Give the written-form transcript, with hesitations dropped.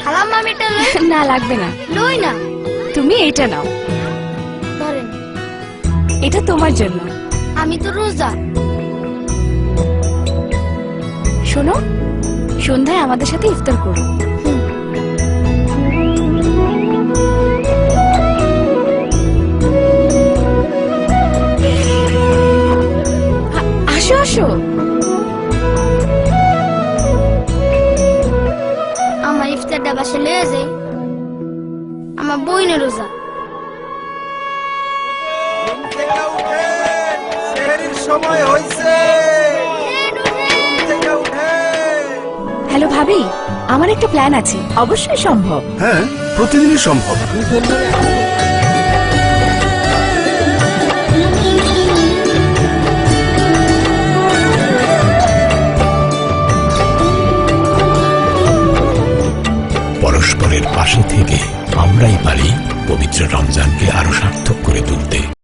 খালাম মামিটা না লাগবে না, লই না। তুমি এইটা নাও, ধরেন, এটা তোমার জন্য। আমি তো রোজা। শোনো, সন্ধ্যায় আমাদের সাথে ইফতার করো। আসো আসো। আমার ইফতারটা বাসে লয়ে যাই, আমার বইনে রোজা। সময় হয়েছে। হ্যালো ভাবি, আমার একটা প্ল্যান আছে। অবশ্যই সম্ভব। হ্যাঁ, প্রতিদিনই সম্ভব। পরস্পরের পাশে থেকে আমরাই পারি পবিত্র রমজানকে আরো সার্থক করে তুলতে।